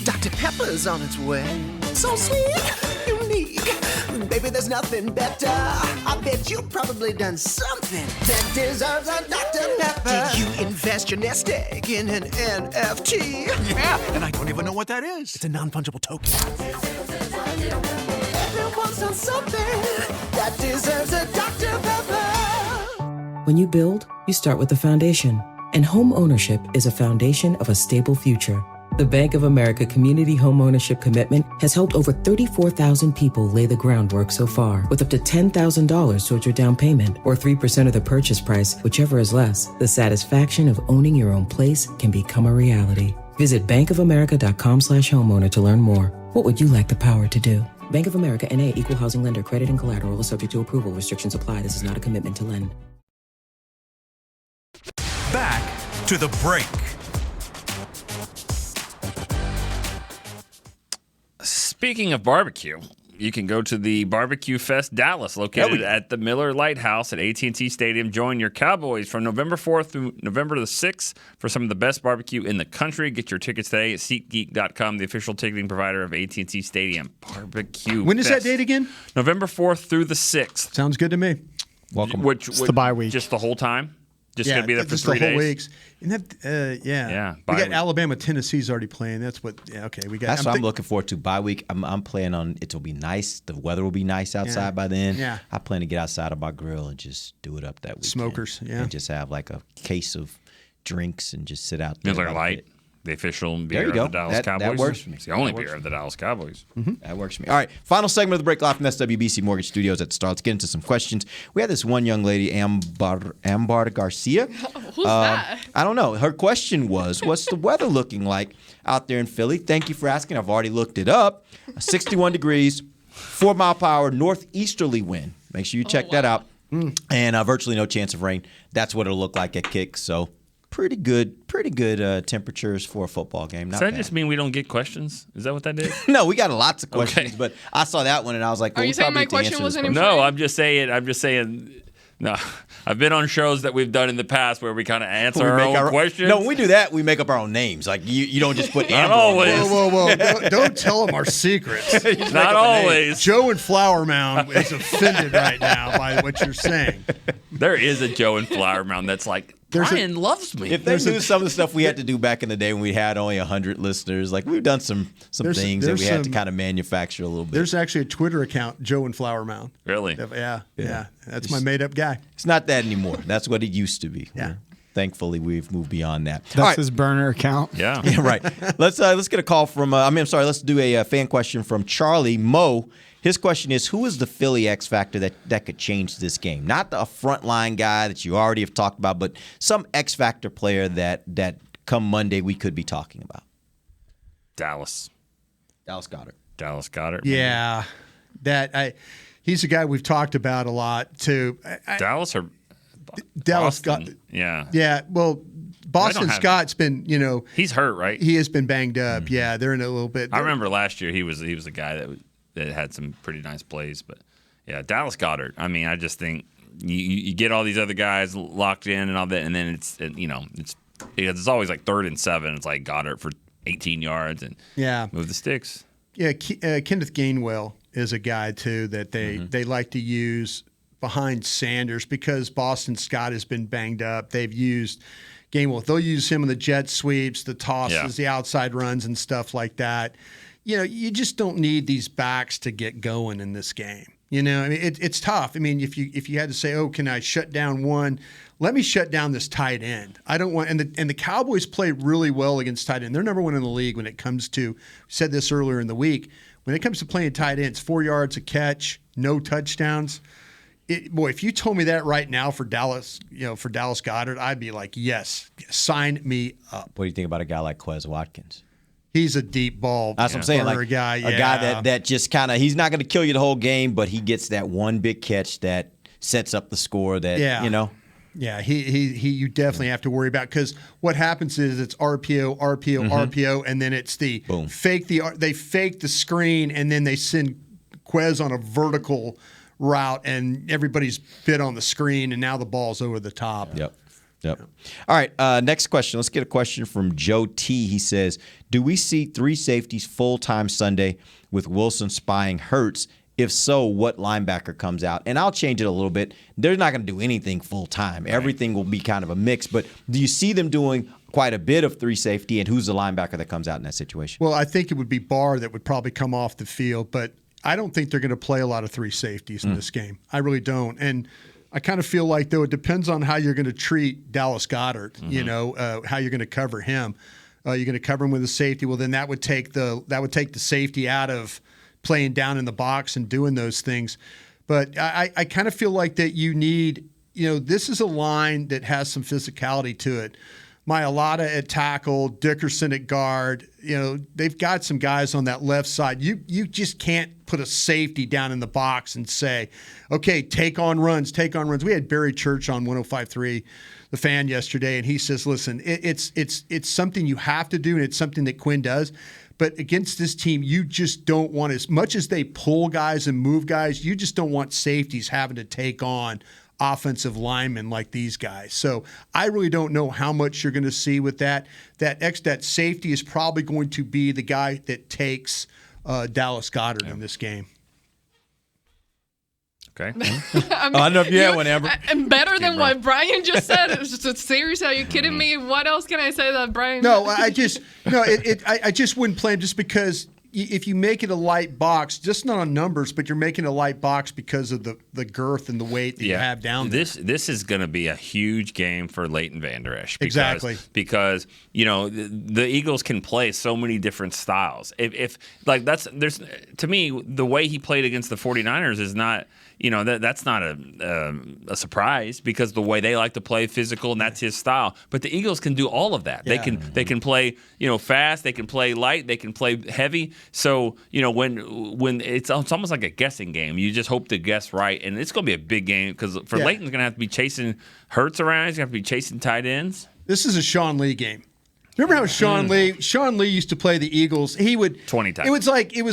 Dr. Pepper's on its way. So sweet, unique. Baby, there's nothing better. I bet you've probably done something that deserves a Dr. Pepper. Did you invest your nest egg in an NFT? Yeah, and I don't even know what that is. It's a non-fungible token. Everyone's done something that deserves a Dr. Pepper. When you build, you start with the foundation. And home ownership is a foundation of a stable future. The Bank of America Community Home Ownership Commitment has helped over 34,000 people lay the groundwork so far, with up to $10,000 towards your down payment or 3% of the purchase price, whichever is less. The satisfaction of owning your own place can become a reality. Visit bankofamerica.com/homeowner to learn more. What would you like the power to do? Bank of America N.A. Equal Housing Lender. Credit and collateral is subject to approval. Restrictions apply. This is not a commitment to lend. Back to the break. Speaking of barbecue, you can go to the Barbecue Fest Dallas, located at the Miller Lighthouse at AT&T Stadium. Join your Cowboys from November 4th through November the 6th for some of the best barbecue in the country. Get your tickets today at SeatGeek.com, the official ticketing provider of AT&T Stadium. Barbecue When is Fest. that date again? November 4th through the 6th. Sounds good to me. Welcome. It's the bye week. Just the whole time? Just going to be there for just 3 the whole days? weeks. And that, Yeah, we bye got week. Alabama, Tennessee's already playing. That's what. Yeah, okay. We got. That's what I'm looking forward to. Bye week. I'm planning on it will be nice. The weather will be nice outside by then. Yeah. I plan to get outside of my grill and just do it up that weekend. Smokers, yeah. And just have like a case of drinks and just sit out there. Miller like Lite, it. the official There beer you of go. the Dallas That Cowboys. works for me. It's the only That works beer for of the Dallas Cowboys. That works for me. All right, final segment of the break live from SWBC Mortgage Studios at the start. Let's get into some questions. We had this one young lady, Ambar Garcia. Who's that? I don't know. Her question was, what's the weather looking like out there in Philly? Thank you for asking. I've already looked it up. 61 degrees, 4 mile per hour northeasterly wind. Make sure you check that out. And virtually no chance of rain. That's what it'll look like at kick. So pretty good temperatures for a football game. Does Not that bad. just mean we don't get questions? Is that what that is? No, we got lots of questions, but I saw that one and I was like, Are well, you we saying probably my need to question answer this wasn't No, I'm just saying. No, I've been on shows that we've done in the past where we kind of answer our own questions. No, when we do that, we make up our own names. Like you don't just put Not Amber on always. there. Whoa! Don't tell them our secrets. Not always. Joe and Flower Mound is offended right now by what you're saying. There is a Joe and Flower Mound that's like, Brian loves me. If they knew some of the stuff we had to do back in the day when we had only 100 listeners, like we've done some things that we had to kind of manufacture a little bit. There's actually a Twitter account, Joe and Flower Mound. Really? Yeah. That's my made up guy. It's not that anymore. That's what it used to be. Yeah. Thankfully, we've moved beyond that. That's his burner account. Yeah. Yeah, right. Let's get a call from. Let's do a fan question from Charlie Mo. His question is, who is the Philly X factor that could change this game? Not the frontline guy that you already have talked about, but some X factor player that come Monday we could be talking about. Dallas Goedert. Yeah, he's a guy we've talked about a lot too. Dallas or Dallas Boston? Yeah. Yeah. Well, Boston Scott's been, he's hurt, right? He has been banged up. Yeah, they're in a little bit. I remember last year he was a guy that had some pretty nice plays, but yeah, Dallas Goedert. I mean, I just think you get all these other guys locked in and all that, and then it's always like 3rd and 7. It's like Goddard for 18 yards and move the sticks. Yeah, Kenneth Gainwell is a guy too that they like to use behind Sanders because Boston Scott has been banged up. They've used Gainwell. They'll use him in the jet sweeps, the tosses, the outside runs, and stuff like that. You just don't need these backs to get going in this game. I mean, it's tough. I mean, if you had to say, oh, can I shut down one? Let me shut down this tight end. I don't want. And the Cowboys play really well against tight end. They're number 1 in the league when it comes to. We said this earlier in the week. When it comes to playing tight ends, 4 yards a catch, no touchdowns. If you told me that right now for Dallas, for Dallas Goedert, I'd be like, yes, sign me up. What do you think about a guy like Quez Watkins? He's a deep ball. That's what I'm saying. Like guy, a guy that just kind of, he's not going to kill you the whole game, but he gets that one big catch that sets up the score. Yeah, he you definitely have to worry about because what happens is it's RPO, RPO, and then it's the boom. They fake the screen and then they send Quez on a vertical route and everybody's bit on the screen and now the ball's over the top. Yep. Yep. All right. Next question. Let's get a question from Joe T. He says, do we see 3 safeties full-time Sunday with Wilson spying Hurts? If so, what linebacker comes out? And I'll change it a little bit. They're not going to do anything full-time. Right. Everything will be kind of a mix. But do you see them doing quite a bit of 3 safety, and who's the linebacker that comes out in that situation? Well, I think it would be Barr that would probably come off the field, but I don't think they're going to play a lot of 3 safeties in this game. I really don't. And I kind of feel like, though, it depends on how you're going to treat Dallas Goedert, how you're going to cover him. You're going to cover him with a safety. Well, then that would take the safety out of playing down in the box and doing those things. But I kind of feel like that you need, this is a line that has some physicality to it. Mailata at tackle, Dickerson at guard. They've got some guys on that left side. You just can't put a safety down in the box and say, okay, take on runs. We had Barry Church on 105.3, The Fan, yesterday, and he says, listen, it's something you have to do, and it's something that Quinn does. But against this team, you just don't want, as much as they pull guys and move guys, you just don't want safeties having to take on offensive linemen like these guys. So I really don't know how much you're going to see with that. That safety is probably going to be the guy that takes Dallas Goedert in this game. Okay. I don't know if you had one, Amber. And better than what Brian just said. It's just serious. Are you kidding me? What else can I say that Brian? No, I just wouldn't play him just because if you make it a light box, just not on numbers, but you're making a light box because of the girth and the weight that you have down there. This is going to be a huge game for Leighton Vander Esch. Because the Eagles can play so many different styles. To me, the way he played against the 49ers is not. That's not a surprise because the way they like to play physical, and that's his style. But the Eagles can do all of that. Yeah. They can play fast, they can play light, they can play heavy. So when it's almost like a guessing game. You just hope to guess right, and it's going to be a big game because Leighton's going to have to be chasing Hurts around. He's going to have to be chasing tight ends. This is a Sean Lee game. Remember how Sean Lee used to play the Eagles? He would 20 times. It was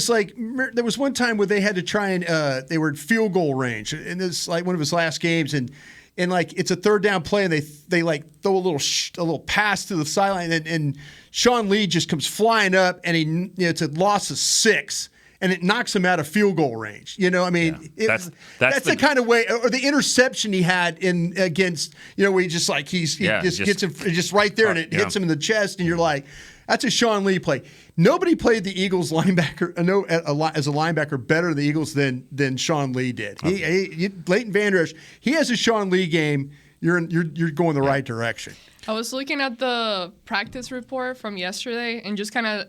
like there was one time where they had to try and they were at field goal range, and this like one of his last games, and like it's a third down play, and they like throw a little pass to the sideline, and Sean Lee just comes flying up, and it's a loss of 6. And it knocks him out of field goal range. That's the kind of way, or the interception he had against, where he just gets him just right there and it hits him in the chest, and you're like, that's a Sean Lee play. Nobody played the Eagles linebacker as a linebacker better than the Eagles than Sean Lee did. Leighton Vander Esch, he has a Sean Lee game. You're going the right direction. I was looking at the practice report from yesterday and just kind of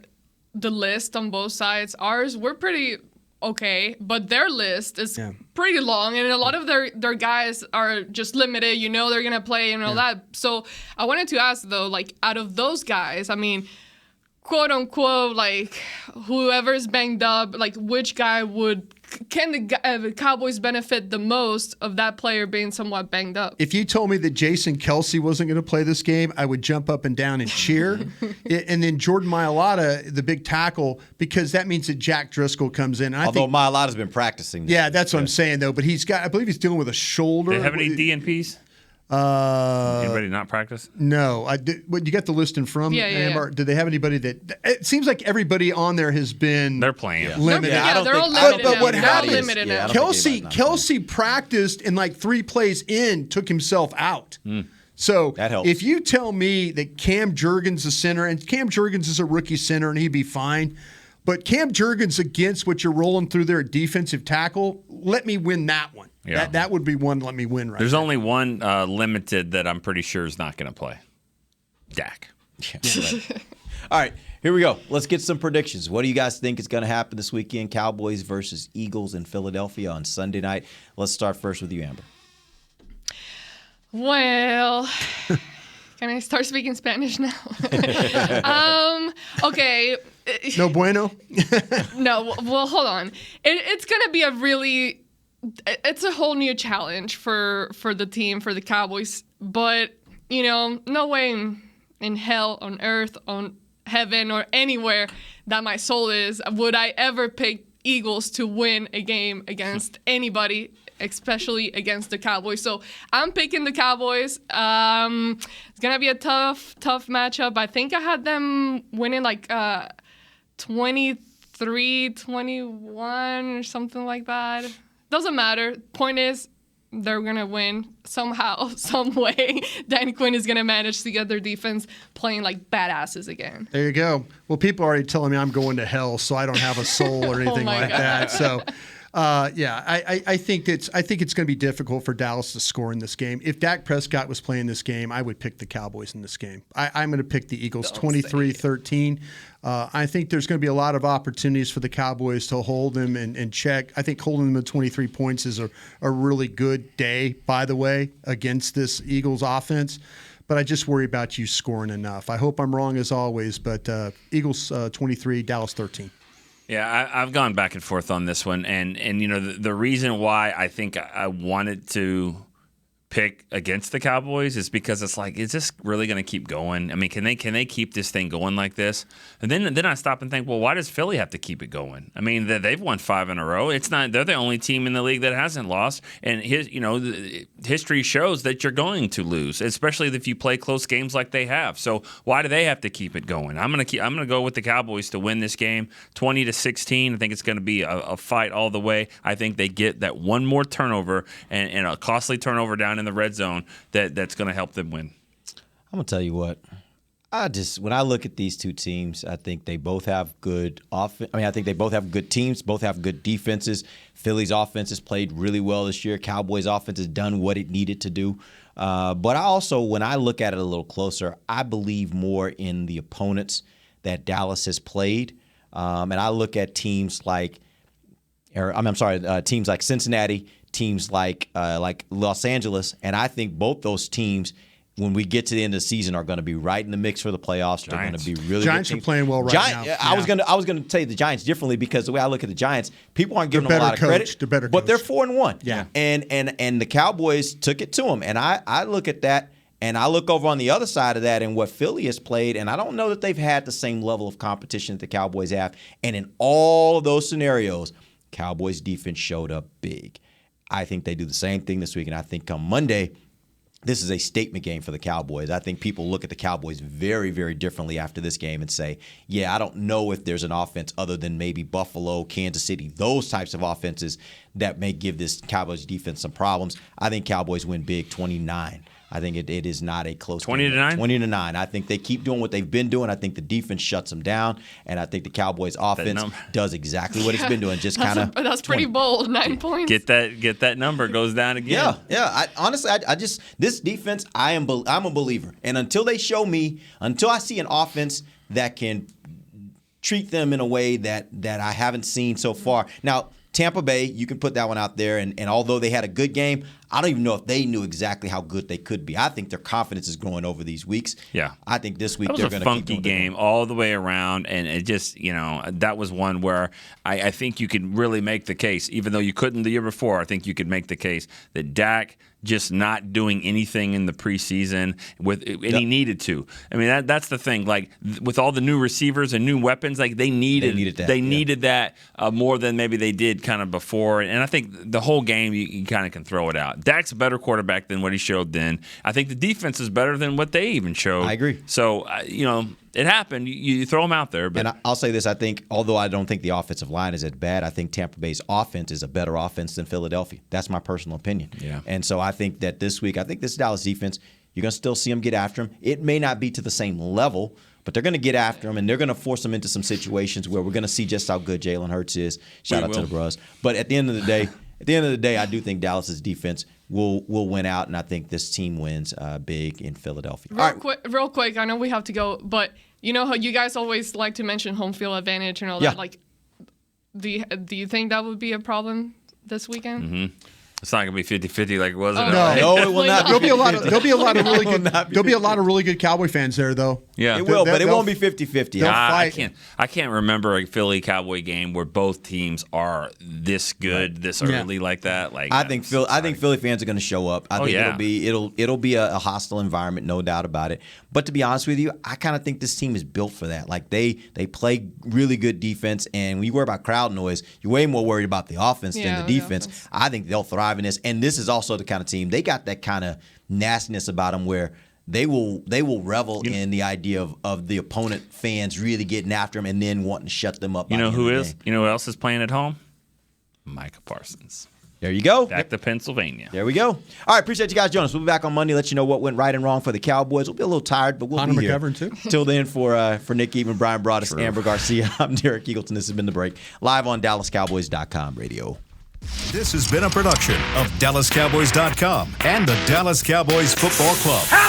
the list on both sides. Ours, we're pretty okay, but their list is pretty long, and a lot of their guys are just limited. They're going to play and all that. So I wanted to ask, though, out of those guys, quote unquote, whoever's banged up, which guy can the Cowboys benefit the most of that player being somewhat banged up? If you told me that Jason Kelce wasn't going to play this game, I would jump up and down and cheer. And then Jordan Mailata, the big tackle, because that means that Jack Driscoll comes in. Although Mailata's been practicing. That's what I'm saying, though. But I believe he's dealing with a shoulder. Do they have any DNPs? Anybody not practice? No. You got the list in front? Yeah. Did they have anybody that? It seems like everybody on there has been. They're playing. Limited. They're all limited now. But what happened? Kelce practiced and 3 plays in took himself out. So that helps. If you tell me that Cam Jurgens is center, and Cam Jurgens is a rookie center, and he'd be fine. But Cam Jurgens against what you're rolling through there at defensive tackle, let me win that one. Yeah. That would be one let me win right There's there. only one limited that I'm pretty sure is not going to play. Dak. All right, here we go. Let's get some predictions. What do you guys think is going to happen this weekend? Cowboys versus Eagles in Philadelphia on Sunday night. Let's start first with you, Amber. Well, can I start speaking Spanish now? Okay. No bueno? No. Well, hold on. It's going to be it's a whole new challenge for the team, for the Cowboys. But, no way in hell, on earth, on heaven, or anywhere that my soul is would I ever pick Eagles to win a game against anybody, especially against the Cowboys. So I'm picking the Cowboys. It's going to be a tough matchup. I think I had them winning like 23-21 or something like that. Doesn't matter. Point is, they're going to win somehow, some way. Dan Quinn is going to manage to get their defense playing like badasses again. There you go. Well, people are already telling me I'm going to hell, so I don't have a soul or anything like that. So, I think it's going to be difficult for Dallas to score in this game. If Dak Prescott was playing this game, I would pick the Cowboys in this game. I'm going to pick the Eagles 23-13. I think there's going to be a lot of opportunities for the Cowboys to hold them and check. I think holding them at 23 points is a really good day, by the way, against this Eagles offense. But I just worry about you scoring enough. I hope I'm wrong as always, but Eagles 23, Dallas 13. Yeah, I've gone back and forth on this one, and you know the reason why I think I wanted to pick against the Cowboys is because it's like, is this really going to keep going? I mean, can they keep this thing going like this? And then I stop and think, well, why does Philly have to keep it going? I mean, they've won 5 in a row. It's not they're the only team in the league that hasn't lost, and history shows that you're going to lose, especially if you play close games like they have. So why do they have to keep it going? I'm gonna go with the Cowboys to win this game, 20-16. I think it's going to be a fight all the way. I think they get that one more turnover and a costly turnover down in the red zone that's going to help them win. I'm gonna tell you what. When I look at these two teams, I think they both have good offense. I think they both have good teams, both have good defenses. Philly's offense has played really well this year. Cowboys' offense has done what it needed to do. But I also, when I look at it a little closer, I believe more in the opponents that Dallas has played. And I look at teams like teams like Cincinnati, teams like Los Angeles, and I think both those teams, when we get to the end of the season, are going to be right in the mix for the playoffs. They're going to be really Giants good are playing well now. Yeah. I was going to say the Giants differently because the way I look at the Giants, people aren't giving them a lot of credit. They're better, but they're 4-1. Yeah, and the Cowboys took it to them, and I look at that. And I look over on the other side of that and what Philly has played, and I don't know that they've had the same level of competition that the Cowboys have. And in all of those scenarios, Cowboys defense showed up big. I think they do the same thing this week, and I think come Monday, this is a statement game for the Cowboys. I think people look at the Cowboys very, very differently after this game and say, yeah, I don't know if there's an offense other than maybe Buffalo, Kansas City, those types of offenses that may give this Cowboys defense some problems. I think Cowboys win big 29. I think it is not a close 20-9? 20-9. I think they keep doing what they've been doing. I think the defense shuts them down, and I think the Cowboys offense does exactly what it's been doing. Just kind of. That's pretty bold. 9 points. Get that number goes down again. Yeah. Honestly, this defense, I'm a believer, and until I see an offense that can treat them in a way that I haven't seen so far. Now, Tampa Bay, you can put that one out there, and although they had a good game, I don't even know if they knew exactly how good they could be. I think their confidence is growing over these weeks. Yeah. I think this week they're going to keep funky game all the way around, and it just, that was one where I think you could really make the case, even though you couldn't the year before, I think you could make the case that Dak just not doing anything in the preseason he needed to. I mean, that's the thing. Like, with all the new receivers and new weapons, like they needed that more than maybe they did kind of before. And I think the whole game you kind of can throw it out. Dak's a better quarterback than what he showed then. I think the defense is better than what they even showed. I agree. So, it happened. You throw them out there. But. And I'll say this. I think, although I don't think the offensive line is as bad, I think Tampa Bay's offense is a better offense than Philadelphia. That's my personal opinion. Yeah. And so I think that this week, this Dallas defense, you're going to still see them get after them. It may not be to the same level, but they're going to get after them, and they're going to force them into some situations where we're going to see just how good Jalen Hurts is. Shout out to the bros. But at the end of the day, I do think Dallas's defense will win out, and I think this team wins big in Philadelphia. Real quick, I know we have to go, but you know how you guys always like to mention home field advantage and all that. Like, do you think that would be a problem this weekend? Mm-hmm. It's not gonna be 50-50 like it was. No, it will not. There'll be a lot of really good. There'll be a lot of really good Cowboy fans there, though. Yeah, It will, but it won't be 50-50. I can't remember a Philly Cowboy game where both teams are this good this early like that. Like I think Philly fans are going to show up. I think it'll be a hostile environment, no doubt about it. But to be honest with you, I kind of think this team is built for that. Like they play really good defense, and when you worry about crowd noise, you're way more worried about the offense than the defense. I think they'll thrive in this, and this is also the kind of team they got that kind of nastiness about them where they will revel in the idea of the opponent fans really getting after them and then wanting to shut them up. You know who else is playing at home? Micah Parsons. There you go. Back to Pennsylvania. There we go. All right, appreciate you guys joining us. We'll be back on Monday, let you know what went right and wrong for the Cowboys. We'll be a little tired, but we'll be here. McGovern too. Till then, for Nick Eatman, Brian Broaddus, Amber Garcia, I'm Derek Eagleton. This has been The Break, live on DallasCowboys.com radio. This has been a production of DallasCowboys.com and the Dallas Cowboys Football Club.